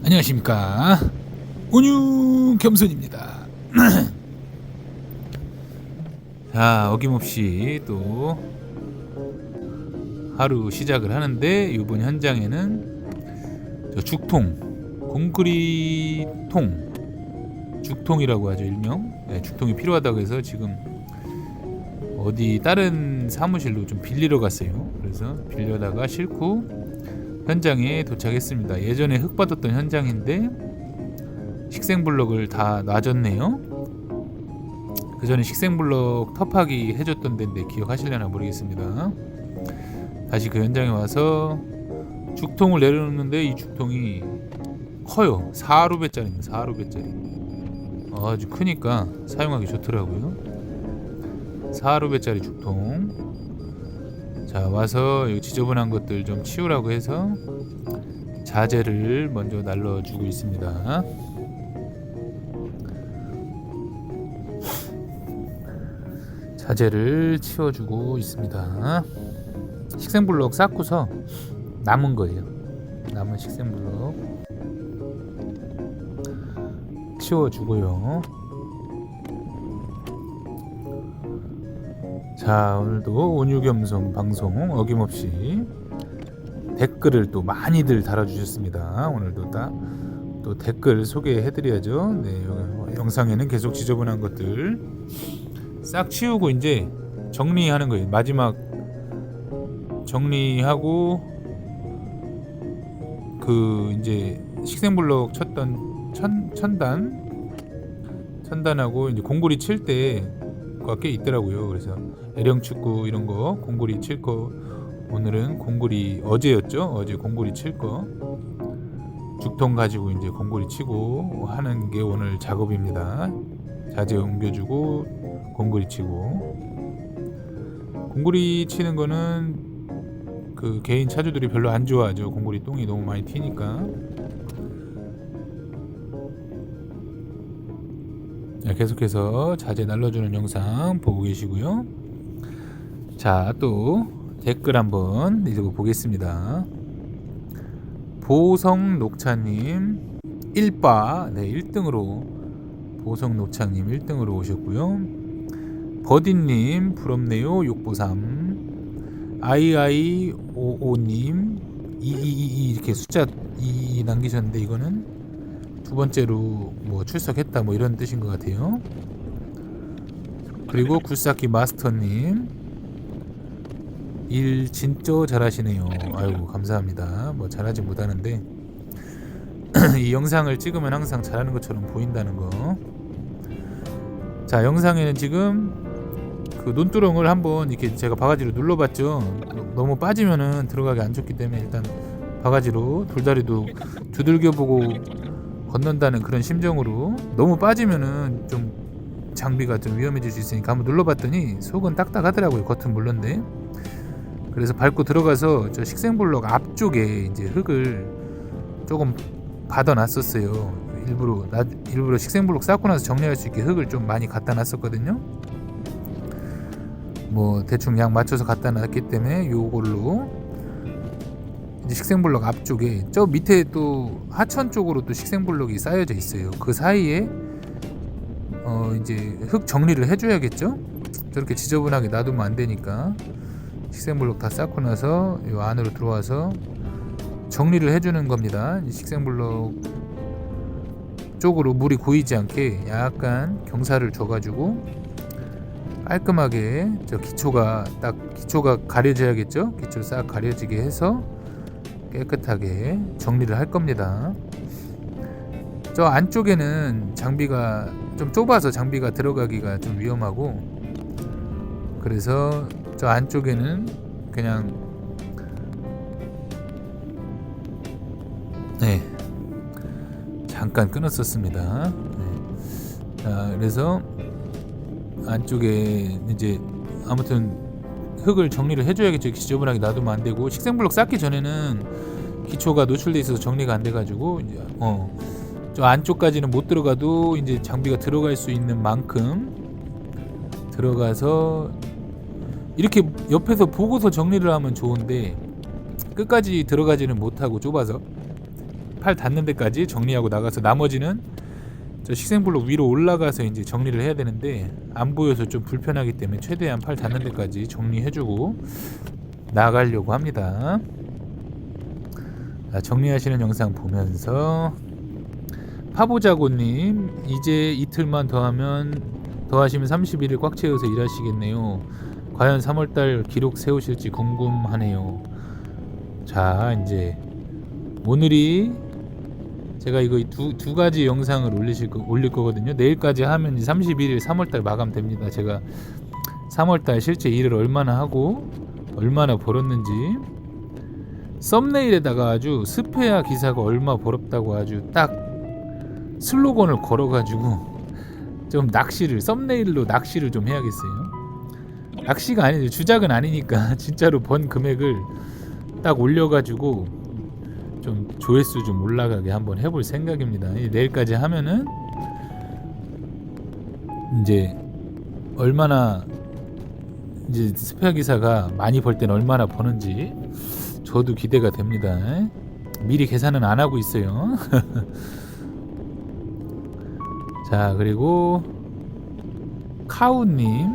안녕하십니까, 온유 겸손입니다. 자, 어김없이 또 하루 시작을 하는데, 이번 현장에는 저 죽통, 콘크리통, 죽통이라고 하죠, 일명. 네, 죽통이 필요하다고 해서 지금 어디 다른 사무실로 좀 빌리러 갔어요. 그래서 빌려다가 싣고 현장에 도착했습니다. 예전에 흙 받았던 현장인데 식생블럭을 다 놔줬네요. 그 전에 식생블럭 터파기 해줬던 데인데 기억하실려나 모르겠습니다. 다시 그 현장에 와서 죽통을 내려놓는데 이 죽통이 커요. 4루배짜리입니다. 4루배짜리. 아주 크니까 사용하기 좋더라고요. 4루배짜리 죽통. 자, 와서 여기 지저분한 것들 좀 치우라고 해서 자재를 먼저 날려주고 있습니다. 자재를 치워주고 있습니다. 식생블럭 쌓고서 남은 거예요. 남은 식생블럭 치워주고요. 자, 오늘도 온유겸손 방송 어김없이 댓글을 또 많이들 달아주셨습니다. 오늘도 또 댓글 소개해드려야죠. 네, 영상에는 계속 지저분한 것들 싹 치우고 이제 정리하는 거예요. 마지막 정리하고 그 이제 식생블럭 쳤던 천단하고 이제 공구리 칠 때가 꽤 있더라고요. 그래서 애령축구 이런 거 공구리 칠 거, 오늘은 공구리, 어제였죠? 어제 공구리 칠 거 죽통 가지고 이제 공구리 치고 하는 게 오늘 작업입니다. 자재 옮겨주고 공구리 치고. 공구리 치는 거는 그 개인 차주들이 별로 안 좋아하죠. 공구리 똥이 너무 많이 튀니까. 자, 계속해서 자재 날려주는 영상 보고 계시고요. 자, 또 댓글 한번 읽어보겠습니다. 보성녹차님 1바, 네, 1등으로 보성녹차님 1등으로 오셨고요. 버디님 부럽네요, 욕보삼. ii오오님 2222 이렇게 숫자 2 남기셨는데 이거는 두 번째로 뭐 출석했다 뭐 이런 뜻인 것 같아요. 그리고 굴삭기 마스터님 일 진짜 잘하시네요. 아이고, 감사합니다. 뭐 잘하지 못하는데 이 영상을 찍으면 항상 잘하는 것처럼 보인다는 거. 자, 영상에는 지금 그 논두렁을 한번 이렇게 제가 바가지로 눌러봤죠. 너무 빠지면은 들어가기 안 좋기 때문에 일단 바가지로 돌다리도 두들겨보고 건넌다는 그런 심정으로, 너무 빠지면은 좀 장비가 좀 위험해질 수 있으니까 한번 눌러봤더니 속은 딱딱하더라고요. 겉은 물론데. 그래서 밟고 들어가서 저 식생블럭 앞쪽에 이제 흙을 조금 받아놨었어요. 일부러 식생블럭 쌓고 나서 정리할 수 있게 흙을 좀 많이 갖다 놨었거든요. 뭐 대충 양 맞춰서 갖다 놨기 때문에 요걸로 이제 식생블럭 앞쪽에 저 밑에 또 하천 쪽으로 또 식생블럭이 쌓여져 있어요. 그 사이에 이제 흙 정리를 해줘야겠죠. 저렇게 지저분하게 놔두면 안 되니까 식생블럭 다 쌓고 나서 요 안으로 들어와서 정리를 해주는 겁니다. 이 식생블럭 쪽으로 물이 고이지 않게 약간 경사를 줘가지고 깔끔하게 저 기초가 가려져야겠죠. 기초 싹 가려지게 해서 깨끗하게 정리를 할 겁니다. 저 안쪽에는 장비가 좀 좁아서 장비가 들어가기가 좀 위험하고, 그래서 저 안쪽에는 그냥 잠깐 끊었었습니다. 자, 그래서 안쪽에 이제 아무튼 흙을 정리를 해줘야겠죠. 지저분하게 놔두면 안 되고, 식생블럭 쌓기 전에는 기초가 노출돼 있어서 정리가 안 돼가지고 이제 저 안쪽까지는 못 들어가도 이제 장비가 들어갈 수 있는 만큼 들어가서 이렇게 옆에서 보고서 정리를 하면 좋은데 끝까지 들어가지는 못하고 좁아서 팔 닿는 데까지 정리하고 나가서 나머지는 저 식생블록 위로 올라가서 이제 정리를 해야 되는데 안 보여서 좀 불편하기 때문에 최대한 팔 닿는 데까지 정리해주고 나가려고 합니다. 정리하시는 영상 보면서 파보자고님, 이제 이틀만 더하시면 31일 꽉 채워서 일하시겠네요. 과연 3월달 기록 세우실지 궁금하네요. 자, 이제 오늘이 제가 이거 두 가지 영상을 올릴 거거든요. 내일까지 하면 31일 3월달 마감됩니다. 제가 3월달 실제 일을 얼마나 하고 얼마나 벌었는지, 썸네일에다가 아주 스페아 기사가 얼마 벌었다고 아주 딱 슬로건을 걸어가지고 좀 썸네일로 낚시를 좀 해야겠어요. 낚시가 아니죠, 주작은 아니니까 진짜로 번 금액을 딱 올려가지고 좀 조회수 좀 올라가게 한번 해볼 생각입니다. 내일까지 하면은 이제 얼마나 이제 스페어 기사가 많이 벌 때는 얼마나 버는지 저도 기대가 됩니다. 미리 계산은 안 하고 있어요. 자, 그리고 카우님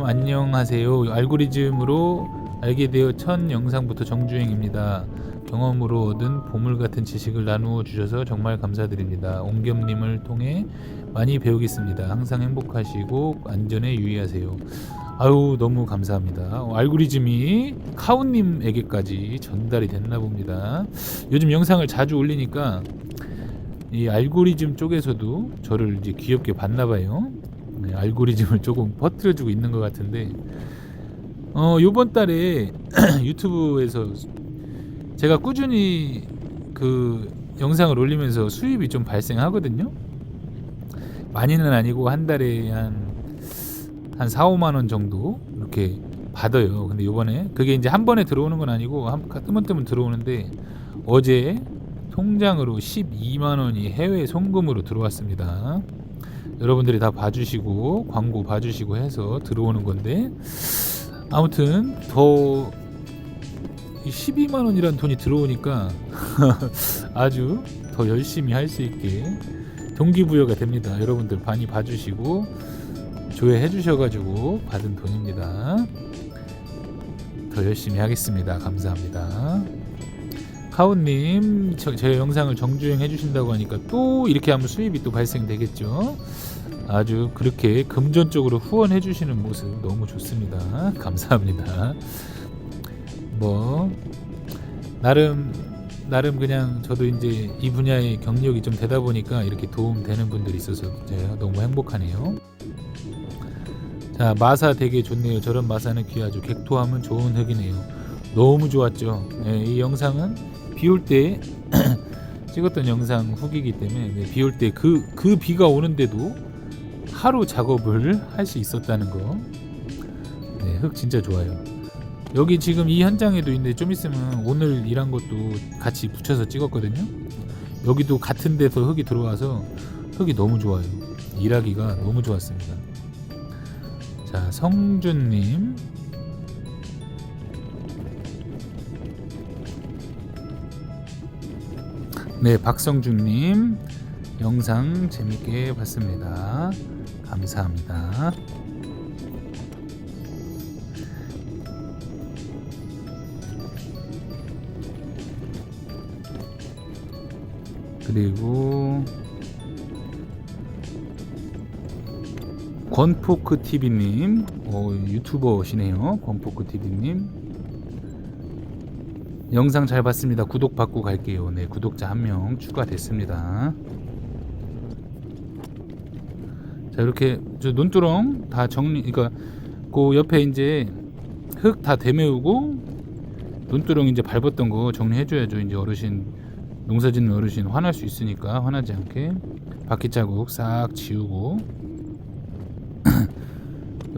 안녕하세요. 알고리즘으로 알게 되어 첫 영상부터 정주행입니다. 경험으로 얻은 보물같은 지식을 나누어 주셔서 정말 감사드립니다. 옹겸님을 통해 많이 배우겠습니다. 항상 행복하시고 안전에 유의하세요. 아유, 너무 감사합니다. 알고리즘이 카우님에게까지 전달이 됐나 봅니다. 요즘 영상을 자주 올리니까 이 알고리즘 쪽에서도 저를 이제 귀엽게 봤나봐요. 네, 알고리즘을 조금 퍼뜨려주고 있는 것 같은데, 요번 달에 유튜브에서 제가 꾸준히 그 영상을 올리면서 수입이 좀 발생하거든요. 많이는 아니고 한 달에 한 4, 5만 원 정도 이렇게 받아요. 근데 요번에 그게 이제 한 번에 들어오는 건 아니고 뜨문뜨문 들어오는데, 어제 통장으로 12만 원이 해외 송금으로 들어왔습니다. 여러분들이 다 봐주시고 광고 봐주시고 해서 들어오는 건데, 아무튼 더 12만 원이란 돈이 들어오니까 아주 더 열심히 할 수 있게 동기부여가 됩니다. 여러분들 많이 봐주시고 조회해 주셔가지고 받은 돈입니다. 더 열심히 하겠습니다. 감사합니다. 카우님, 제 영상을 정주행 해주신다고 하니까 또 이렇게 하면 수입이 또 발생되겠죠. 아주 그렇게 금전적으로 후원해 주시는 모습 너무 좋습니다. 감사합니다. 뭐 나름 그냥 저도 이제 이 분야의 경력이 좀 되다 보니까 이렇게 도움되는 분들이 있어서 제가 너무 행복하네요. 자, 마사 되게 좋네요. 저런 마사는 귀하죠. 객토하면 좋은 흙이네요. 너무 좋았죠. 네, 이 영상은 비올 때 찍었던 영상 후기이기 때문에, 네, 비올 때 그 비가 오는데도 하루 작업을 할 수 있었다는 거. 네, 흙 진짜 좋아요. 여기 지금 이 현장에도 있는데 좀 있으면 오늘 일한 것도 같이 붙여서 찍었거든요. 여기도 같은 데서 흙이 들어와서 흙이 너무 좋아요. 일하기가 너무 좋았습니다. 자, 성준님, 네, 박성준님 영상 재밌게 봤습니다. 감사합니다. 그리고 권포크TV님, 유튜버시네요. 권포크TV님 영상 잘 봤습니다. 구독 받고 갈게요. 네, 구독자 1명 추가됐습니다. 자, 이렇게 저 논두렁 다 그러니까 그 옆에 이제 흙 다 되메우고 논두렁 이제 밟았던 거 정리해줘야죠. 이제 어르신, 농사짓는 어르신 화날 수 있으니까 화나지 않게 바퀴 자국 싹 지우고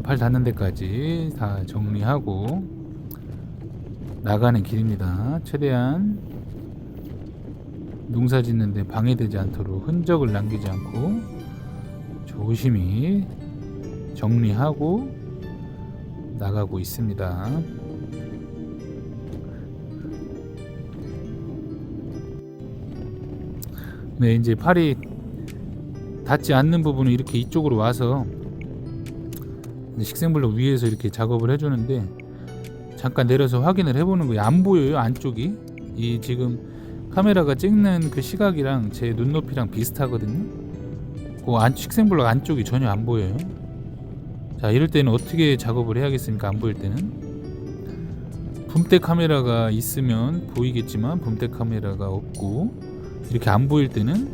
팔 닿는 데까지 다 정리하고 나가는 길입니다. 최대한 농사 짓는데 방해되지 않도록 흔적을 남기지 않고 조심히 정리하고 나가고 있습니다. 네, 이제 팔이 닿지 않는 부분은 이렇게 이쪽으로 와서 식생블록 위에서 이렇게 작업을 해주는데, 잠깐 내려서 확인을 해보는 거예요. 안 보여요, 안쪽이. 이 지금 카메라가 찍는 그 시각이랑 제 눈높이랑 비슷하거든요. 그 식생블록 안쪽이 전혀 안 보여요. 자, 이럴 때는 어떻게 작업을 해야겠습니까? 안 보일 때는 붐대 카메라가 있으면 보이겠지만, 붐대 카메라가 없고 이렇게 안 보일 때는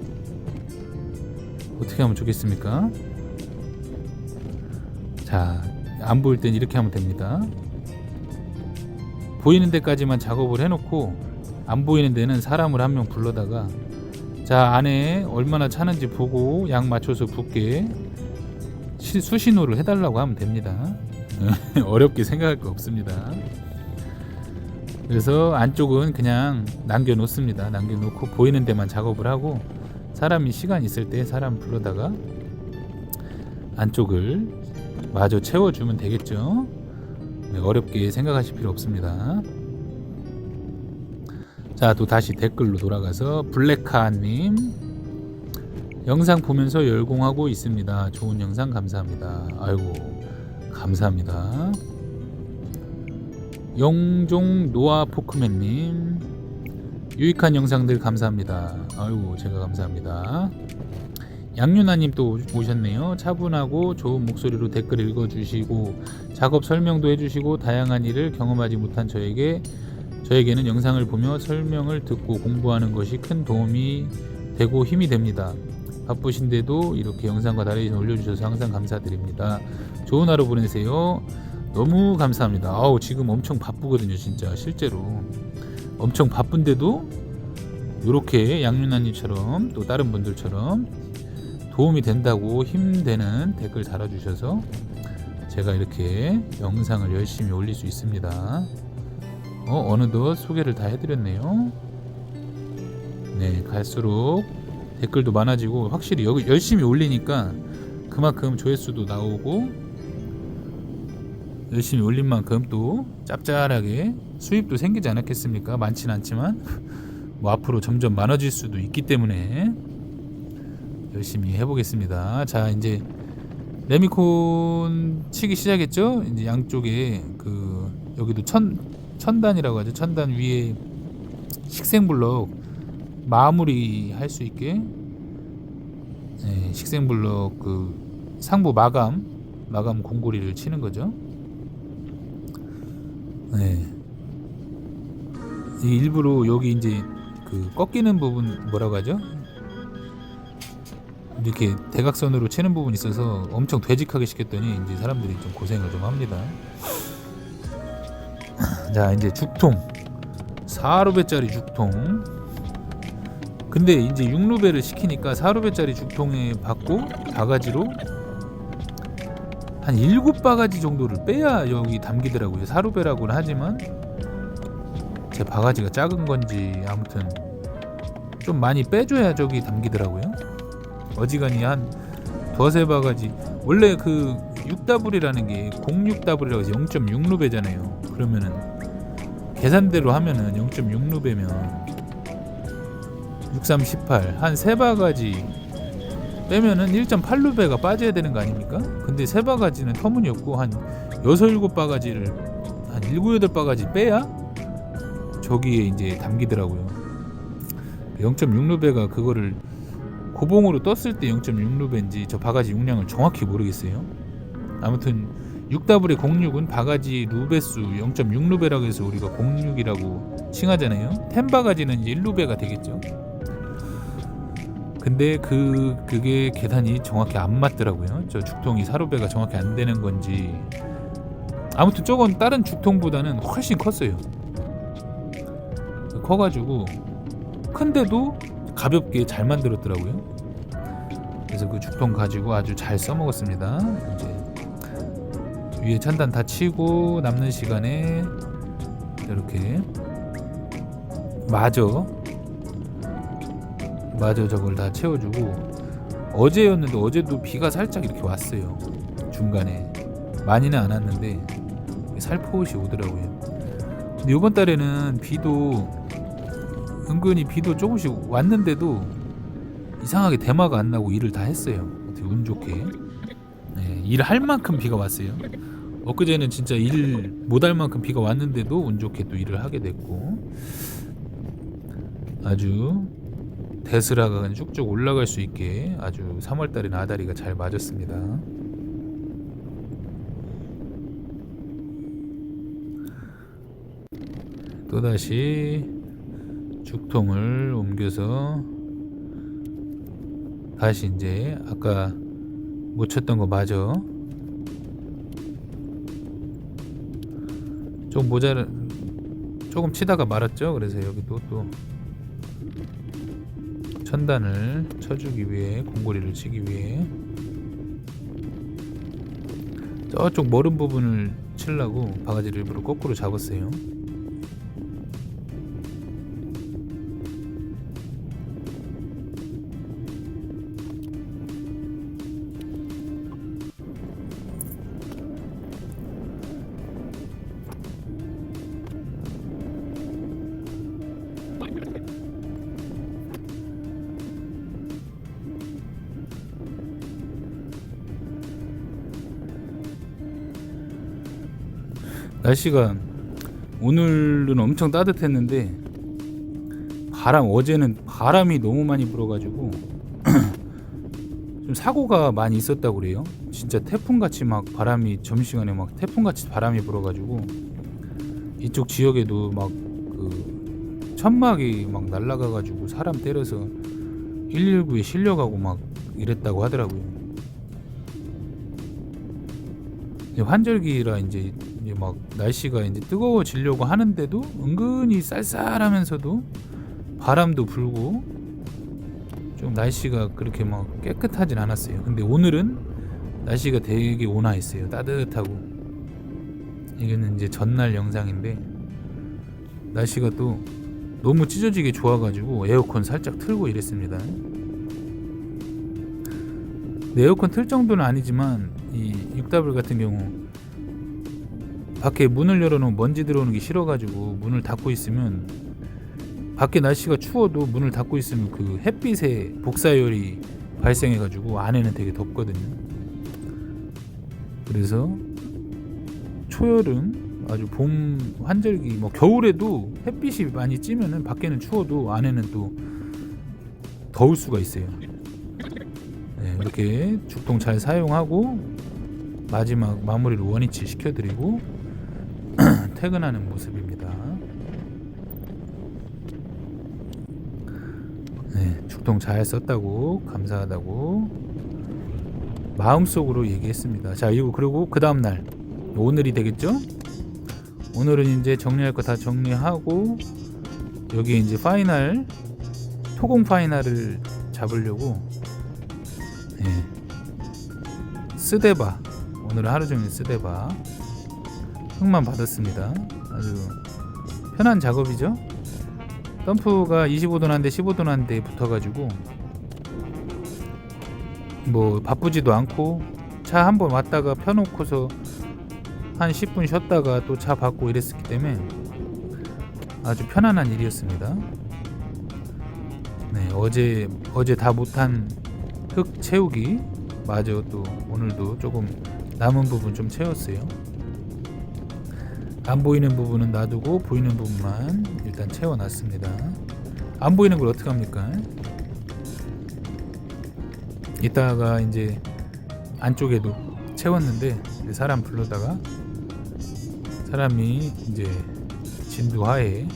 어떻게 하면 좋겠습니까? 자, 안 보일 때는 이렇게 하면 됩니다. 보이는 데까지만 작업을 해놓고 안 보이는 데는 사람을 한 명 불러다가, 자, 안에 얼마나 차는지 보고 양 맞춰서 붓게 수신호를 해달라고 하면 됩니다. 어렵게 생각할 거 없습니다. 그래서 안쪽은 그냥 남겨놓습니다. 남겨놓고 보이는 데만 작업을 하고, 사람이 시간 있을 때 사람 불러다가 안쪽을 마저 채워주면 되겠죠. 네, 어렵게 생각하실 필요 없습니다. 자, 또 다시 댓글로 돌아가서 블랙카님, 영상 보면서 열공하고 있습니다. 좋은 영상 감사합니다. 아이고, 감사합니다. 영종 노아 포크맨님, 유익한 영상들 감사합니다. 아이고, 제가 감사합니다. 양윤아님 또 오셨네요. 차분하고 좋은 목소리로 댓글 읽어주시고 작업 설명도 해주시고, 다양한 일을 경험하지 못한 저에게는 영상을 보며 설명을 듣고 공부하는 것이 큰 도움이 되고 힘이 됩니다. 바쁘신데도 이렇게 영상과 나레이션 올려주셔서 항상 감사드립니다. 좋은 하루 보내세요. 너무 감사합니다. 아우, 지금 엄청 바쁘거든요. 진짜 실제로 엄청 바쁜데도 이렇게 양윤아님처럼 또 다른 분들처럼 도움이 된다고 힘되는 댓글 달아주셔서 제가 이렇게 영상을 열심히 올릴 수 있습니다. 어느덧 소개를 다 해드렸네요. 네, 갈수록 댓글도 많아지고, 확실히 여기 열심히 올리니까 그만큼 조회수도 나오고, 열심히 올린 만큼 또 짭짤하게 수입도 생기지 않았겠습니까? 많진 않지만 뭐 앞으로 점점 많아질 수도 있기 때문에 열심히 해보겠습니다. 자, 이제 레미콘 치기 시작했죠. 이제 양쪽에 여기도 천단이라고 하죠. 천단 위에 식생블럭 마무리 할 수 있게, 네, 식생블럭 상부 마감 공고리를 치는 거죠. 네. 일부러 여기 이제 꺾이는 부분, 뭐라고 하죠? 이렇게 대각선으로 치는 부분이 있어서 엄청 되직하게 시켰더니 이제 사람들이 좀 고생을 좀 합니다. 자, 이제 죽통 4루배짜리 죽통. 근데 이제 6루배를 시키니까 4루배짜리 죽통에 받고 바가지로 한 7바가지 정도를 빼야 여기 담기더라고요. 4루배라고는 하지만 제 바가지가 작은 건지 아무튼 좀 많이 빼줘야 저기 담기더라고요. 어지간히 한 두세 바가지. 원래 6W라는 게 06W라고 해서 0.6루배잖아요. 그러면은 계산대로 하면은 0.6루배면 63, 18 한 3바가지 빼면은 1.8루배가 빠져야 되는 거 아닙니까? 근데 3바가지는 터무니없고 한 6, 7바가지를 한 7, 8바가지 빼야 저기에 이제 담기더라고요. 0.6루배가 그거를 고봉으로 떴을 때 0.6루배인지 저 바가지 용량을 정확히 모르겠어요. 아무튼 6W의 06은 바가지 루배수 0.6루배라고 해서 우리가 06이라고 칭하잖아요. 10바가지는 이제 1루배가 되겠죠. 근데 그게 계산이 정확히 안 맞더라고요. 저 죽통이 4루배가 정확히 안 되는 건지, 아무튼 저건 다른 죽통보다는 훨씬 컸어요. 커가지고 큰데도 가볍게 잘 만들었더라고요. 그래서 그 죽통 가지고 아주 잘 써먹었습니다. 이제 위에 천단 다 치고 남는 시간에 이렇게 마저 저걸 다 채워주고, 어제였는데 어제도 비가 살짝 이렇게 왔어요. 중간에 많이는 안 왔는데 살포시 오더라고요. 근데 이번 달에는 비도 은근히 조금씩 왔는데도 이상하게 대마가 안 나고 일을 다 했어요. 어떻게 운 좋게. 네, 일할 만큼 비가 왔어요. 엊그제는 진짜 일 못할 만큼 비가 왔는데도 운 좋게 또 일을 하게 됐고, 아주 데스라가 그냥 쭉쭉 올라갈 수 있게 아주 3월달에 나다리가 잘 맞았습니다. 또다시 죽통을 옮겨서 다시 이제 아까 못 쳤던 거 마저 좀 조금 치다가 말았죠. 그래서 여기도 또 천단을 쳐주기 위해, 공고리를 치기 위해 저쪽 멀은 부분을 치려고 바가지를 일부러 거꾸로 잡았어요. 날씨가 오늘은 엄청 따뜻했는데 어제는 바람이 너무 많이 불어가지고 좀 사고가 많이 있었다고 그래요. 진짜 태풍같이 막 바람이, 점심시간에 막 태풍같이 바람이 불어가지고 이쪽 지역에도 막 그 천막이 막 날아가가지고 사람 때려서 119에 실려가고 막 이랬다고 하더라고요. 환절기라 이제 막 날씨가 이제 뜨거워지려고 하는데도 은근히 쌀쌀하면서도 바람도 불고 좀 날씨가 그렇게 막 깨끗하진 않았어요. 근데 오늘은 날씨가 되게 온화했어요. 따뜻하고. 이거는 이제 전날 영상인데 날씨가 또 너무 찢어지게 좋아가지고 에어컨 살짝 틀고 이랬습니다. 에어컨 틀 정도는 아니지만 이 6W 같은 경우 밖에 문을 열어놓으면 먼지 들어오는 게 싫어가지고 문을 닫고 있으면, 밖에 날씨가 추워도 문을 닫고 있으면 그 햇빛에 복사열이 발생해가지고 안에는 되게 덥거든요. 그래서 초여름, 아주 봄 환절기, 뭐 겨울에도 햇빛이 많이 찌면은 밖에는 추워도 안에는 또 더울 수가 있어요. 네, 이렇게 죽통 잘 사용하고 마지막 마무리를 원위치 시켜드리고 퇴근하는 모습입니다. 네, 죽통 잘 썼다고, 감사하다고 마음속으로 얘기했습니다. 자, 그리고 그 다음날 오늘이 되겠죠? 오늘은 이제 정리할 거 다 정리하고 여기 이제 파이널, 토공 파이널을 잡으려고 쓰대바, 오늘은 하루 종일 쓰대바 흙만 받았습니다. 아주 편한 작업이죠. 덤프가 25도 난데 15도 난데 붙어가지고 뭐 바쁘지도 않고 차 한번 왔다가 펴놓고서 한 10분 쉬었다가 또 차 받고 이랬었기 때문에 아주 편안한 일이었습니다. 네, 어제 다 못한 흙 채우기 마저 또 오늘도 조금 남은 부분 좀 채웠어요. 안 보이는 부분은 놔두고 보이는 부분만 일단 채워놨습니다. 안 보이는 걸 어떻게 합니까? 이따가 이제 안쪽에도 채웠는데 사람 불러다가 사람이 이제 진두하에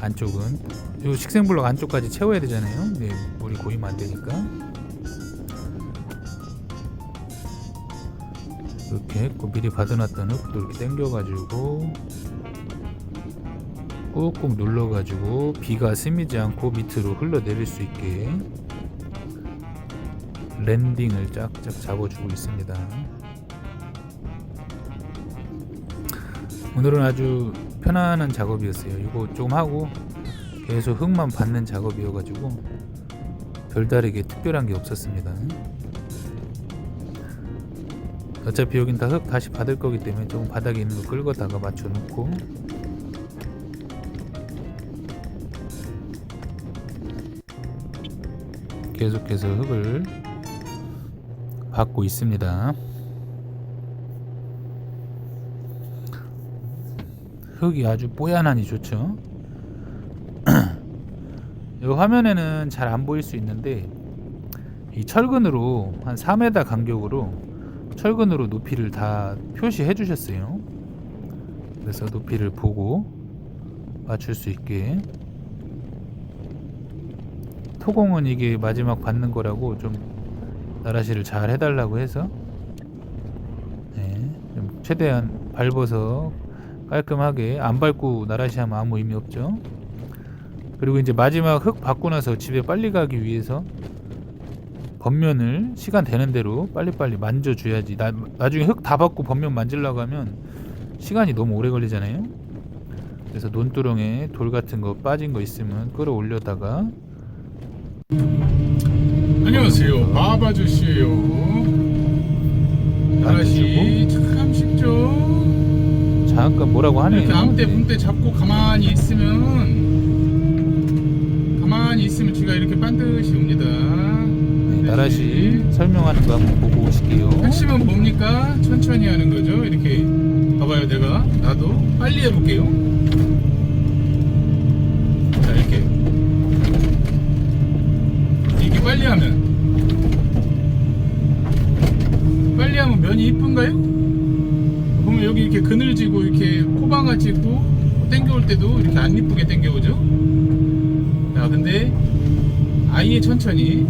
안쪽은 요 식생블럭 안쪽까지 채워야 되잖아요. 네, 물이 고이면 안 되니까 이렇게 했고, 미리 받아놨던 흙도 이렇게 당겨가지고 꾹꾹 눌러가지고 비가 스미지 않고 밑으로 흘러내릴 수 있게 랜딩을 쫙쫙 잡아주고 있습니다. 오늘은 아주 편안한 작업이었어요. 이거 조금 하고 계속 흙만 받는 작업이어가지고 별다르게 특별한 게 없었습니다. 어차피 여긴 다 흙 다시 받을 거기 때문에 조금 바닥에 있는 거 긁어다가 맞춰 놓고 계속해서 흙을 받고 있습니다. 흙이 아주 뽀얀하니 좋죠. 이 화면에는 잘 안 보일 수 있는데 이 철근으로 한 4m 간격으로 철근으로 높이를 다 표시해 주셨어요. 그래서 높이를 보고 맞출 수 있게. 토공은 이게 마지막 받는 거라고 좀 나라시를 잘 해달라고 해서 좀 최대한 밟아서 깔끔하게, 안 밟고 나라시 하면 아무 의미 없죠. 그리고 이제 마지막 흙 받고 나서 집에 빨리 가기 위해서 겉면을 시간 되는 대로 빨리빨리 만져줘야지. 나중에 흙 다 받고 겉면 만지려고 하면 시간이 너무 오래 걸리잖아요. 그래서 논두렁에 돌 같은 거 빠진 거 있으면 끌어올려다가. 안녕하세요, 밥 아저씨예요. 나라시 참 쉽죠. 잠깐 뭐라고 하네요. 이렇게 암대 분대 잡고 가만히 있으면 쥐가 이렇게 반드시 옵니다. 나라시 설명하는 거 한번 보고 오실게요. 핵심은 뭡니까? 천천히 하는 거죠. 이렇게 봐봐요. 나도 빨리 해볼게요. 자, 이렇게 빨리 하면 면이 이쁜가요? 보면 여기 이렇게 그늘지고 이렇게 코방아 찍고 땡겨올 때도 이렇게 안 이쁘게 땡겨오죠. 자, 근데 아예 천천히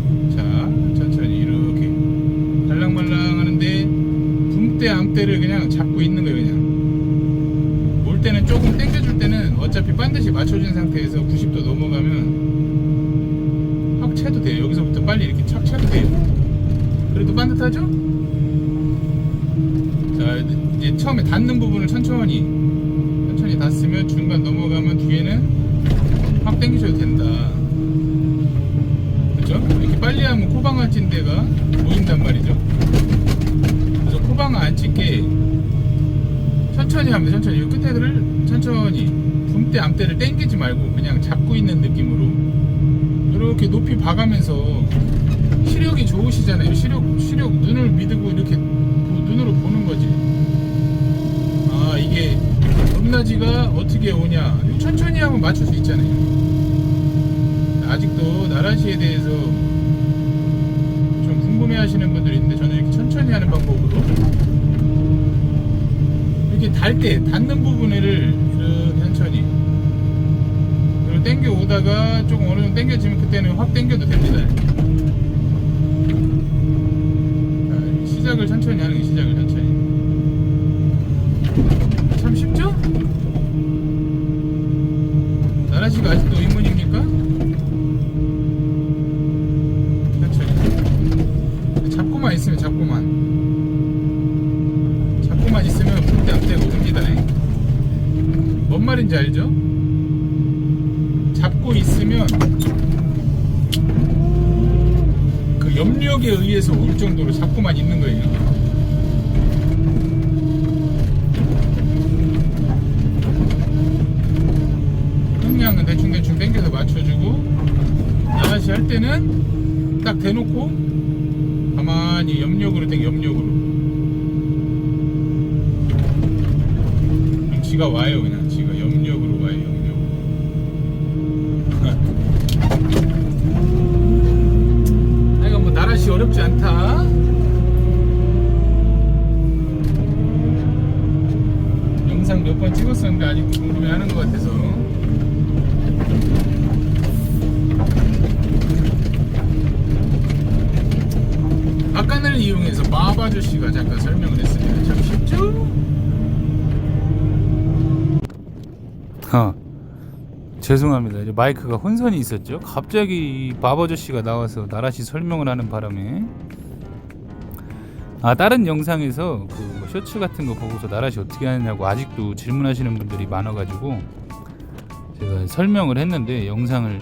이렇게 달랑말랑 하는데 붕대 암대를 그냥 잡고 있는 거예요. 그냥 올 때는 조금 땡겨줄 때는 어차피 반드시 맞춰준 상태에서 90도 넘어가면 확 채도 돼요. 여기서부터 빨리 이렇게 착 채도 돼요. 그래도 반듯하죠? 자, 이제 처음에 닿는 부분을 천천히 닿으면 중간 넘어가면 뒤에는 확 당기셔도 된다. 그렇죠? 이렇게 빨리 하면 코방아 찐 데가 보인단 말이죠. 그래서 코방아 안 찢게 천천히 하면 천천히 이 끝에를 천천히 붕대 암대를 당기지 말고 그냥 잡고 있는 느낌으로 이렇게 높이 봐가면서 시력이 좋으시잖아요. 시력 눈을 믿고 이렇게 눈으로 보는 거지. 아, 이게 높낮이가 어떻게 오냐. 천천히 하면 맞출 수 있잖아요. 아직도 나라시에 대해서 좀 궁금해 하시는 분들이 있는데 저는 이렇게 천천히 하는 방법으로 이렇게 닿는 부분을 이렇게 천천히 그리고 당겨 오다가 조금 어느 정도 당겨지면 그때는 확 당겨도 됩니다. 시작을 천천히 하는 게 시작을 천천히. 참 쉽죠? 나라시가 아직도 의문입니까? 천천히. 잡고만 있으면 잡고만 있으면 붕대 앞대고 옵니다. 뭔 말인지 알죠? 잡고 있으면 그 염력에 의해서 올 정도로 잡고만 있는 거예요. 그냥 대충 당겨서 맞춰주고 나라시 할 때는 딱 대놓고 가만히 염력으로 염력으로 그럼 지가 와요. 그냥 지가 염력으로 와요. 염력으로. 이거 뭐 나라시 어렵지 않다. 영상 몇 번 찍었었는데 아직도 궁금해하는 것 같아서. 악간을 이용해서 밥 아저씨가 잠깐 설명을 했습니다. 참 쉽죠? 죄송합니다. 이제 마이크가 혼선이 있었죠. 갑자기 밥 아저씨가 나와서 나라시 설명을 하는 바람에 다른 영상에서 그 쇼츠 같은 거 보고서 나라시 어떻게 하느냐고 아직도 질문하시는 분들이 많아가지고 제가 설명을 했는데 영상을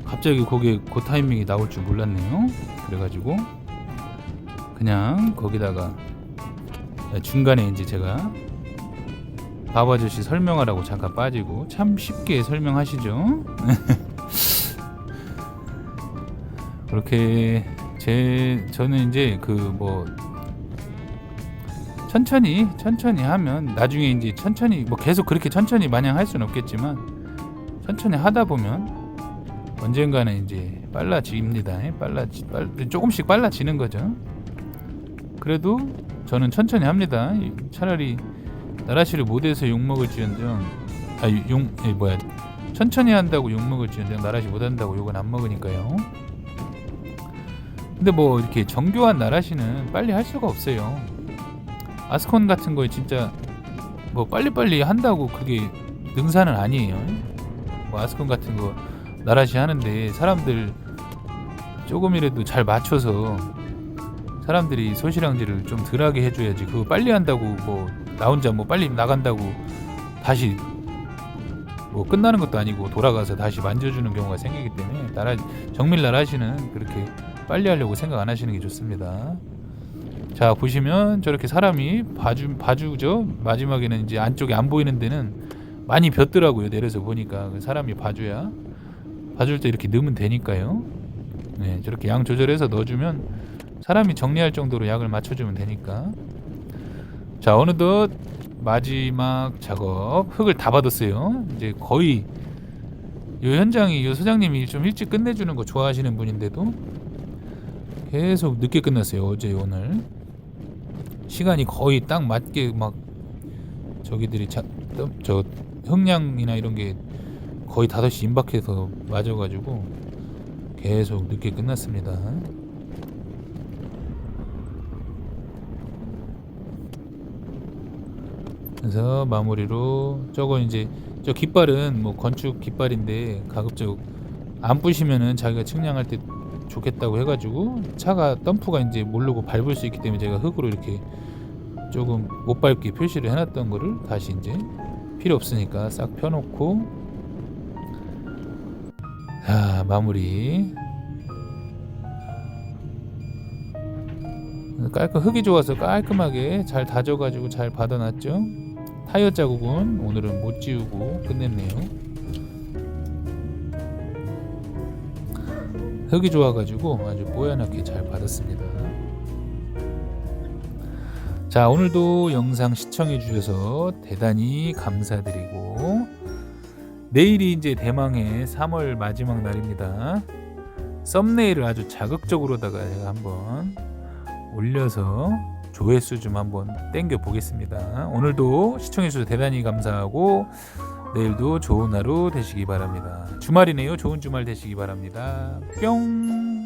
갑자기 거기에 그 타이밍이 나올 줄 몰랐네요. 그래가지고 그냥 거기다가 중간에 이제 제가 밥 아저씨 설명하라고 잠깐 빠지고 참 쉽게 설명하시죠. 그렇게 저는 이제 그 뭐 천천히 하면 나중에 이제 천천히 뭐 계속 그렇게 천천히 마냥 할 수는 없겠지만 천천히 하다 보면 언젠가는 이제 빨라집니다. 조금씩 빨라지는 거죠. 그래도 저는 천천히 합니다. 차라리 나라시를 못해서 욕먹을지언정 천천히 한다고 욕먹을지언정 나라시 못한다고 욕은 안 먹으니까요. 근데 뭐 이렇게 정교한 나라시는 빨리 할 수가 없어요. 아스콘 같은 거에 진짜 뭐 빨리빨리 한다고 그게 능사는 아니에요. 뭐 아스콘 같은 거 나라시 하는데 사람들 조금이라도 잘 맞춰서 사람들이 소실랑질을 좀 덜하게 해줘야지. 그거 빨리 한다고 뭐 나 혼자 뭐 빨리 나간다고 다시 뭐 끝나는 것도 아니고 돌아가서 다시 만져주는 경우가 생기기 때문에 정밀 나라시는 그렇게 빨리 하려고 생각 안 하시는 게 좋습니다. 자, 보시면 저렇게 사람이 봐주죠. 마지막에는 이제 안쪽에 안 보이는 데는 많이 벼더라고요. 내려서 보니까 사람이 봐줄 때 이렇게 넣으면 되니까요. 네, 저렇게 양 조절해서 넣어주면 사람이 정리할 정도로 약을 맞춰주면 되니까. 자, 어느덧 마지막 작업 흙을 다 받았어요. 이제 거의 요 현장이 요 소장님이 좀 일찍 끝내주는 거 좋아하시는 분인데도 계속 늦게 끝났어요. 어제 오늘 시간이 거의 딱 맞게 막 저기들이 저 흙량이나 이런 게 거의 5시 임박해서 맞아가지고 계속 늦게 끝났습니다. 그래서 마무리로 저거 이제 저 깃발은 뭐 건축 깃발인데 가급적 안 부시면은 자기가 측량할 때 좋겠다고 해가지고 차가 덤프가 이제 모르고 밟을 수 있기 때문에 제가 흙으로 이렇게 조금 못 밟게 표시를 해놨던 거를 다시 이제 필요 없으니까 싹 펴놓고, 자, 마무리. 흙이 좋아서 깔끔하게 잘 다져가지고 잘 받아놨죠. 타이어 자국은 오늘은 못 지우고 끝냈네요. 흙이 좋아가지고 아주 뽀얀하게 잘 받았습니다. 자, 오늘도 영상 시청해 주셔서 대단히 감사드리고, 내일이 이제 대망의 3월 마지막 날입니다. 썸네일을 아주 자극적으로다가 제가 한번 올려서 조회수 좀 한번 땡겨 보겠습니다. 오늘도 시청해 주셔서 대단히 감사하고 내일도 좋은 하루 되시기 바랍니다. 주말이네요. 좋은 주말 되시기 바랍니다. 뿅.